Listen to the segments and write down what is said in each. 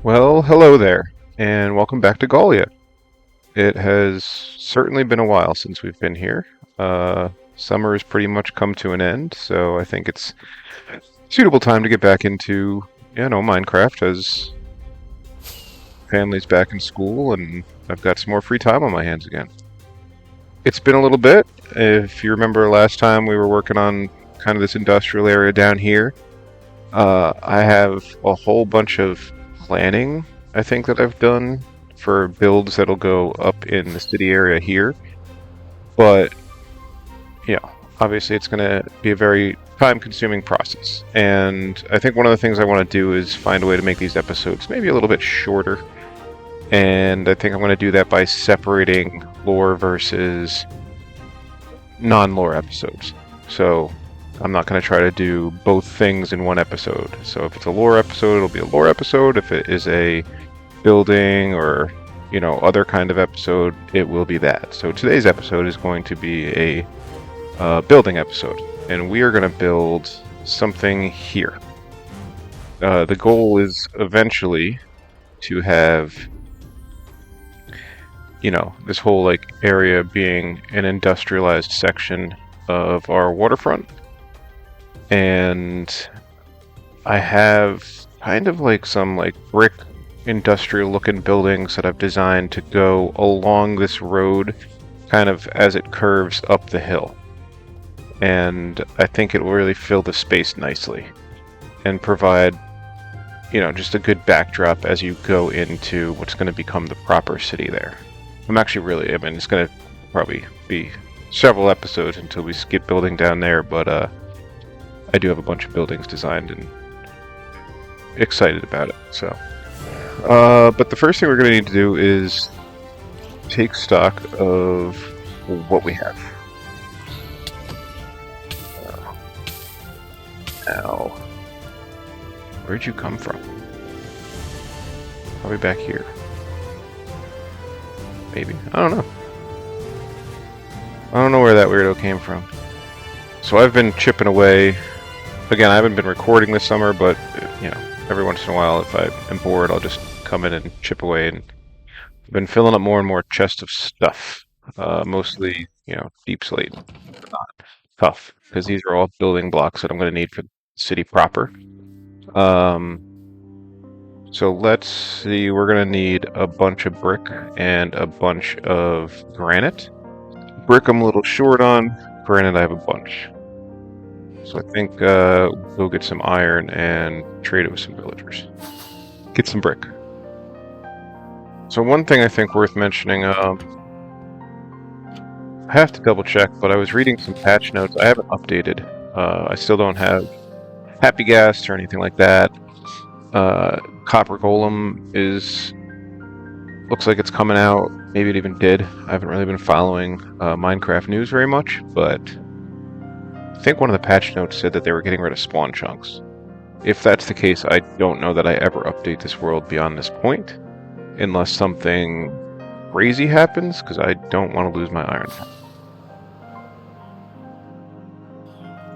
Well, hello there, and welcome back to Gaulia. It has certainly been a while since we've been here. Summer has pretty much come to an end, so I think it's suitable time to get back into, Minecraft as family's back in school and I've got some more free time on my hands again. It's been a little bit. If you remember last time we were working on kind of this industrial area down here, I have a whole bunch of planning, I think, that I've done for builds that'll go up in the city area here. But, obviously it's going to be a very time-consuming process. And I think one of the things I want to do is find a way to make these episodes maybe a little bit shorter. And I think I'm going to do that by separating lore versus non-lore episodes. So I'm not going to try to do both things in one episode. So if it's a lore episode, it'll be a lore episode. If it is a building or, other kind of episode, it will be that. So today's episode is going to be a building episode. And we are going to build something here. The goal is eventually to have, this whole area being an industrialized section of our waterfront. And I have kind of some brick industrial looking buildings that I've designed to go along this road kind of as it curves up the hill. And I think it will really fill the space nicely and provide, just a good backdrop as you go into what's going to become the proper city there. It's going to probably be several episodes until we get building down there, but I do have a bunch of buildings designed and excited about it. So, but the first thing we're going to need to do is take stock of what we have. Now, where'd you come from? Probably back here. Maybe. I don't know. I don't know where that weirdo came from. So I've been chipping away. Again, I haven't been recording this summer, but, every once in a while, if I am bored, I'll just come in and chip away. And I've been filling up more and more chests of stuff. Mostly, deep slate. Not tough, because these are all building blocks that I'm going to need for the city proper. So let's see, we're going to need a bunch of brick and a bunch of granite. Brick I'm a little short on, granite I have a bunch. So I think we'll get some iron and trade it with some villagers. Get some brick. So one thing I think worth mentioning, I have to double check, but I was reading some patch notes. I haven't updated. I still don't have Happy Gas or anything like that. Copper Golem looks like it's coming out. Maybe it even did. I haven't really been following Minecraft news very much, but I think one of the patch notes said that they were getting rid of spawn chunks. If that's the case, I don't know that I ever update this world beyond this point, unless something crazy happens, because I don't want to lose my iron.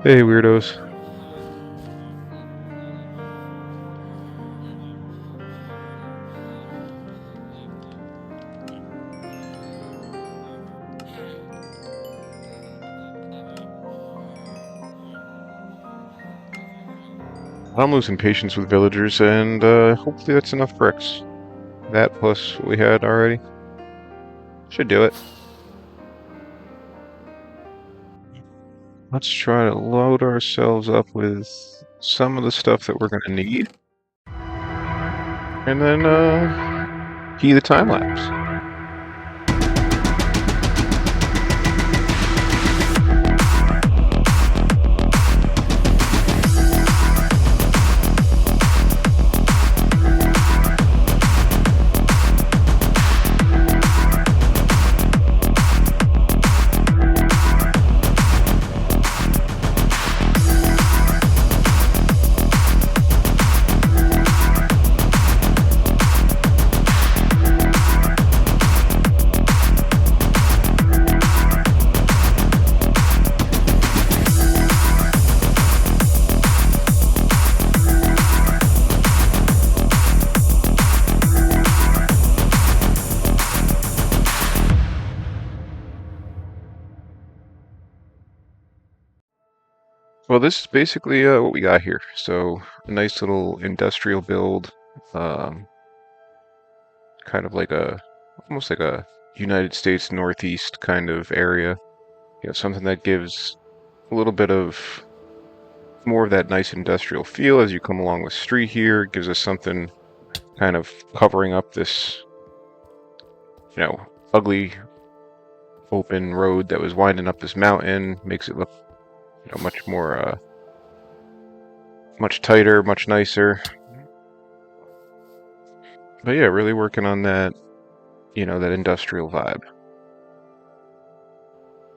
Hey, weirdos. I'm losing patience with villagers, and hopefully that's enough bricks. That plus what we had already. Should do it. Let's try to load ourselves up with some of the stuff that we're going to need. And then key the time lapse. Well, this is basically what we got here. So a nice little industrial build, um, kind of like almost like a United States Northeast kind of area. Something that gives a little bit of more of that nice industrial feel as you come along the street here. It gives us something kind of covering up this, ugly open road that was winding up this mountain. Makes it look, much more, much tighter, much nicer. But yeah, really working on that, that industrial vibe.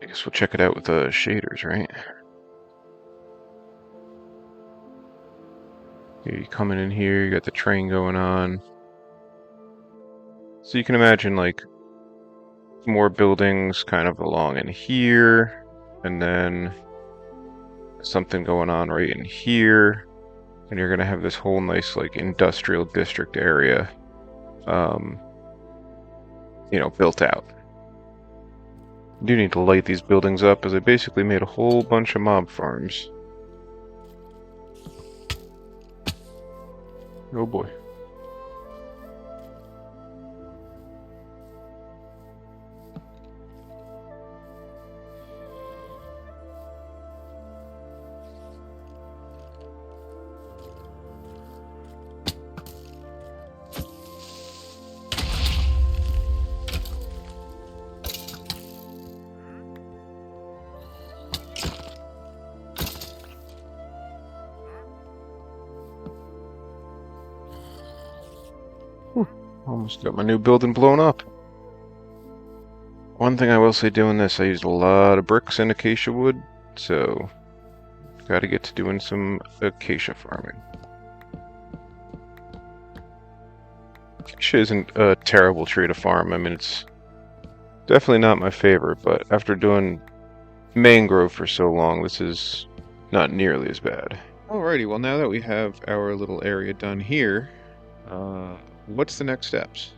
I guess we'll check it out with the shaders, right? You coming in here, you got the train going on. So you can imagine like more buildings kind of along in here, and then something going on right in here, and you're gonna have this whole nice like industrial district area, um, built out. You do need to light these buildings up, as I basically made a whole bunch of mob farms. Oh boy. Whew, almost got my new building blown up. One thing I will say doing this, I used a lot of bricks and acacia wood, so gotta get to doing some acacia farming. Acacia isn't a terrible tree to farm. I mean, it's definitely not my favorite, but after doing mangrove for so long, this is not nearly as bad. Alrighty, well now that we have our little area done here, what's the next steps?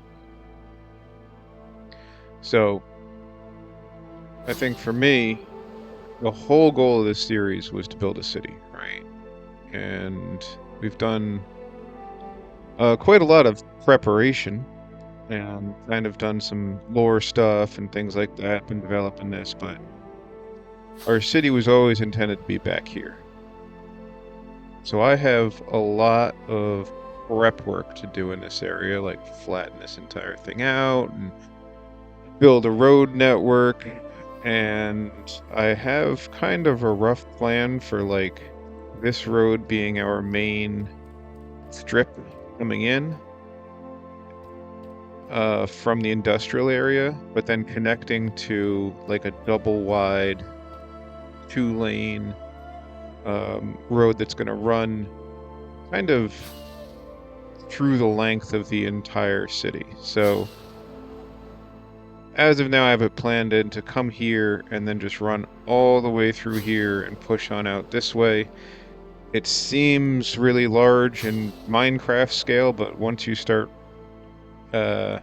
So, I think for me, the whole goal of this series was to build a city, right? And we've done quite a lot of preparation and kind of done some lore stuff and things like that, been developing this, but our city was always intended to be back here. So I have a lot of prep work to do in this area, like flatten this entire thing out and build a road network. And I have kind of a rough plan for like this road being our main strip coming in from the industrial area, but then connecting to like a double wide 2-lane road that's going to run kind of through the length of the entire city. So as of now, I have it planned in to come here and then just run all the way through here and push on out this way. It seems really large in Minecraft scale, but once you start adding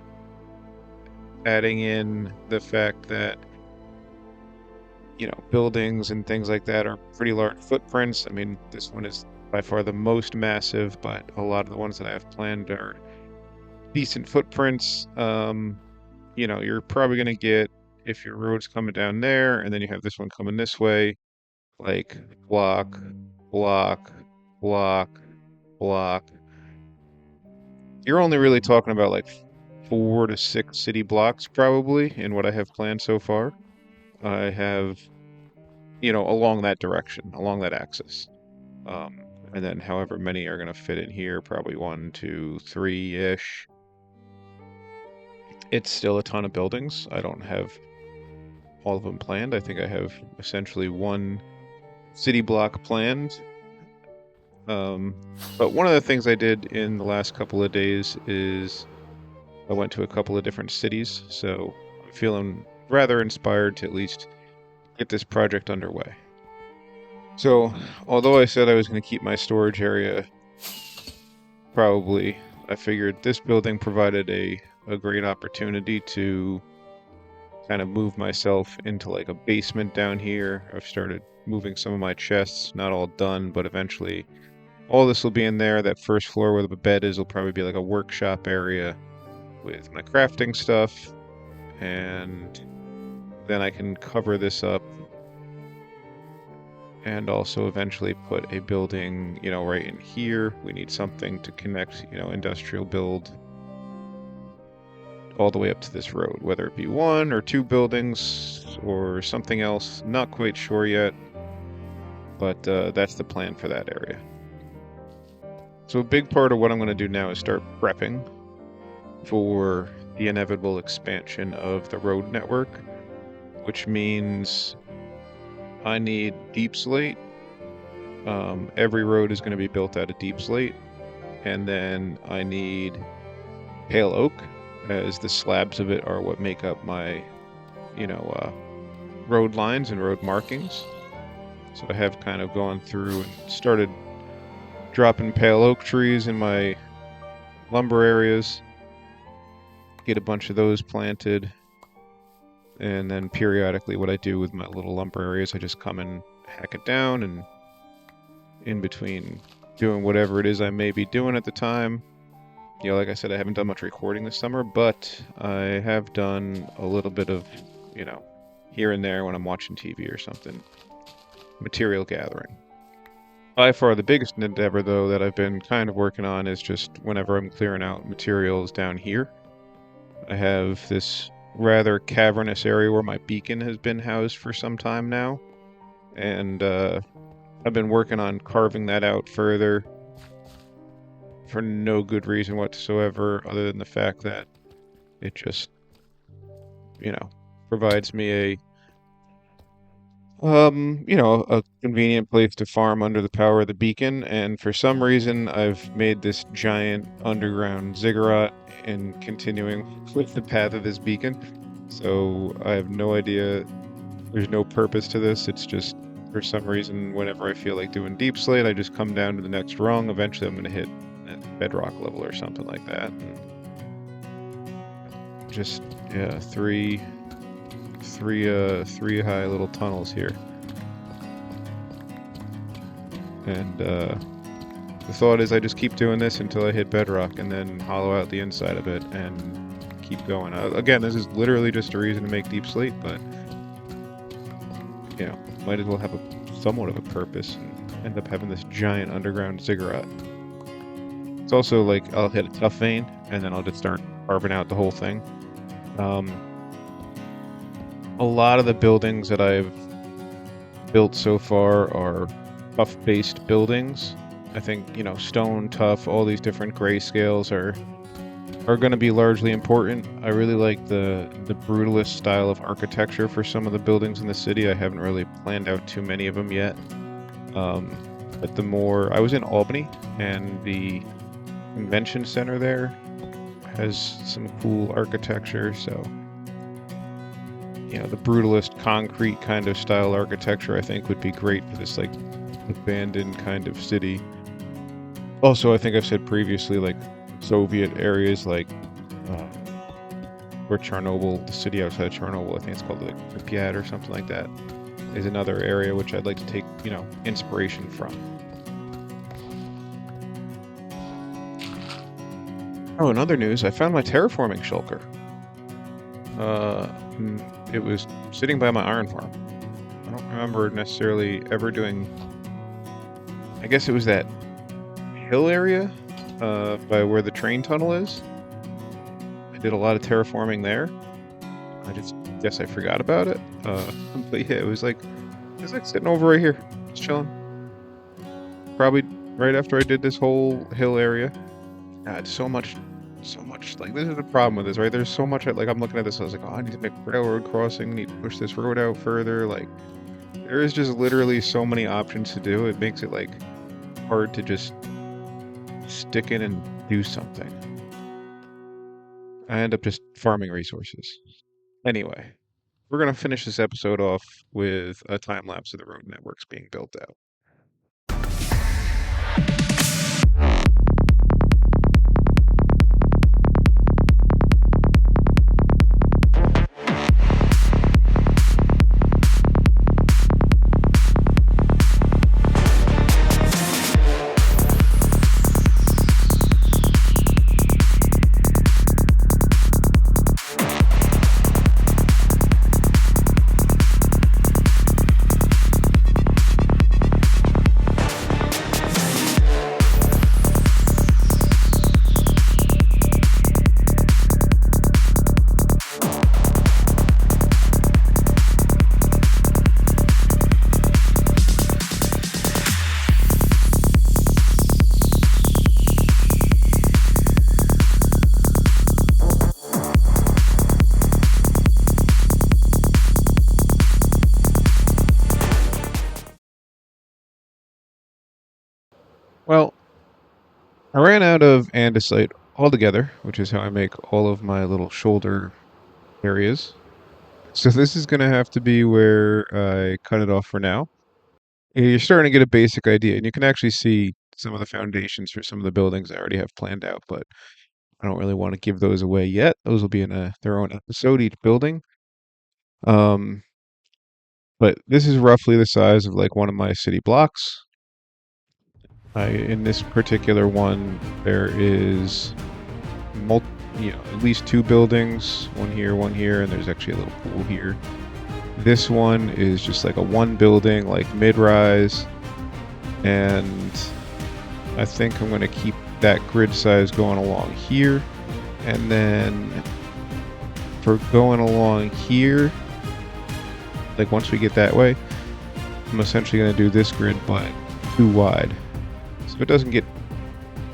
in the fact that buildings and things like that are pretty large footprints. I mean, this one is by far the most massive, but a lot of the ones that I have planned are decent footprints. You're probably going to get, if your road's coming down there and then you have this one coming this way, like block, block, block, block. You're only really talking about like 4 to 6 city blocks probably in what I have planned so far. I have, along that direction, along that axis. And then however many are going to fit in here, probably 1, 2, 3-ish. It's still a ton of buildings. I don't have all of them planned. I think I have essentially 1 city block planned. But one of the things I did in the last couple of days is I went to a couple of different cities, so I'm feeling rather inspired to at least get this project underway. So, although I said I was going to keep my storage area, probably, I figured this building provided a great opportunity to kind of move myself into like a basement down here. I've started moving some of my chests. Not all done, but eventually all this will be in there. That first floor where the bed is will probably be like a workshop area with my crafting stuff, and then I can cover this up and also eventually put a building, right in here. We need something to connect, industrial build all the way up to this road, whether it be one or two buildings or something else. Not quite sure yet, but that's the plan for that area. So a big part of what I'm going to do now is start prepping for the inevitable expansion of the road network, which means I need deep slate. Every road is going to be built out of deep slate, and then I need pale oak, as the slabs of it are what make up my, road lines and road markings. So I have kind of gone through and started dropping pale oak trees in my lumber areas, get a bunch of those planted, and then periodically what I do with my little lumber areas, I just come and hack it down, and in between doing whatever it is I may be doing at the time. Like I said, I haven't done much recording this summer, but I have done a little bit of, here and there when I'm watching TV or something, material gathering. By far the biggest endeavor, though, that I've been kind of working on is just whenever I'm clearing out materials down here. I have this rather cavernous area where my beacon has been housed for some time now, and I've been working on carving that out further for no good reason whatsoever, other than the fact that it just, provides me a convenient place to farm under the power of the beacon. And for some reason, I've made this giant underground ziggurat in continuing with the path of this beacon. So I have no idea. There's no purpose to this. It's just, for some reason, whenever I feel like doing deep slate, I just come down to the next rung. Eventually, I'm going to hit at bedrock level or something like that. And just, yeah, three high little tunnels here. And the thought is I just keep doing this until I hit bedrock, and then hollow out the inside of it and keep going. Again, this is literally just a reason to make deep slate, but might as well have somewhat of a purpose and end up having this giant underground ziggurat. It's also like I'll hit a tough vein, and then I'll just start carving out the whole thing. A lot of the buildings that I've built so far are tough-based buildings. I think, stone, tough, all these different grayscales are going to be largely important. I really like the brutalist style of architecture for some of the buildings in the city. I haven't really planned out too many of them yet. But I was in Albany, and the convention center there has some cool architecture, so the brutalist concrete kind of style architecture I think would be great for this like abandoned kind of city. Also, I think I've said previously, like Soviet areas like where Chernobyl, the city outside of Chernobyl, I think it's called like Pripyat or something like that, is another area which I'd like to take, inspiration from. Oh, in other news, I found my terraforming shulker. It was sitting by my iron farm. I don't remember necessarily ever doing... I guess it was that hill area by where the train tunnel is. I did a lot of terraforming there. I just guess I forgot about it. But yeah, it was like sitting over right here, just chilling. Probably right after I did this whole hill area. God, so much. Like, this is the problem with this, right? There's so much. I'm looking at this. I was like, oh, I need to make a railroad crossing. Need to push this road out further. Like, there is just literally so many options to do. It makes it like hard to just stick in and do something. I end up just farming resources. Anyway, we're gonna finish this episode off with a time lapse of the road networks being built out. Well, I ran out of andesite altogether, which is how I make all of my little shoulder areas. So this is going to have to be where I cut it off for now. You're starting to get a basic idea, and you can actually see some of the foundations for some of the buildings I already have planned out, but I don't really want to give those away yet. Those will be in their own episode, each building. Um, but this is roughly the size of like one of my city blocks. In this particular one, there is at least two buildings, one here, and there's actually a little pool here. This one is just like a one building, like mid-rise, and I think I'm going to keep that grid size going along here, and then for going along here, like once we get that way, I'm essentially going to do this grid but too wide, so it doesn't get,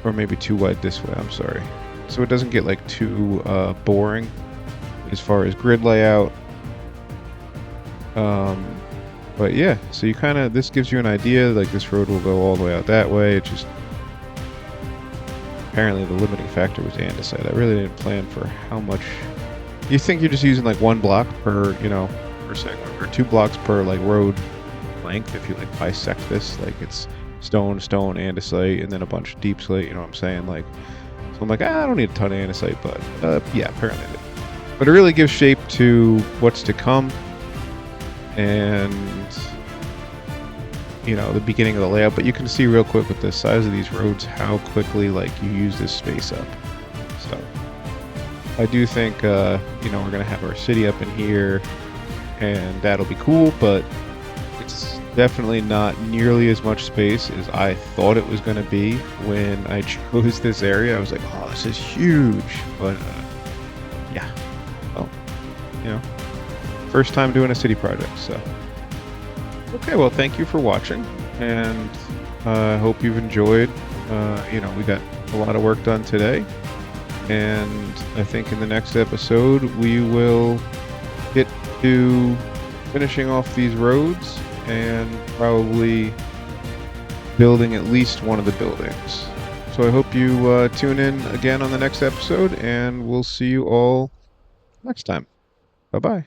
or maybe too wide this way, I'm sorry, so it doesn't get like too boring as far as grid layout. But yeah, so you kind of, this gives you an idea, like this road will go all the way out that way. It just, apparently the limiting factor was andesite. I really didn't plan for how much. You think you're just using like one block per, per segment, or two blocks per like road length if you like bisect this, like it's stone, andesite, and then a bunch of deep slate, you know what I'm saying? Like, so I'm like, I don't need a ton of andesite, but yeah, apparently I did. But it really gives shape to what's to come, and the beginning of the layout. But you can see real quick with the size of these roads how quickly like you use this space up. So I do think we're gonna have our city up in here, and that'll be cool, but it's definitely not nearly as much space as I thought it was going to be when I chose this area. I was like, oh, this is huge, but yeah, well, first time doing a city project, so. Okay, well, thank you for watching, and I hope you've enjoyed. We got a lot of work done today, and I think in the next episode we will get to finishing off these roads and probably building at least one of the buildings. So I hope you tune in again on the next episode, and we'll see you all next time. Bye-bye.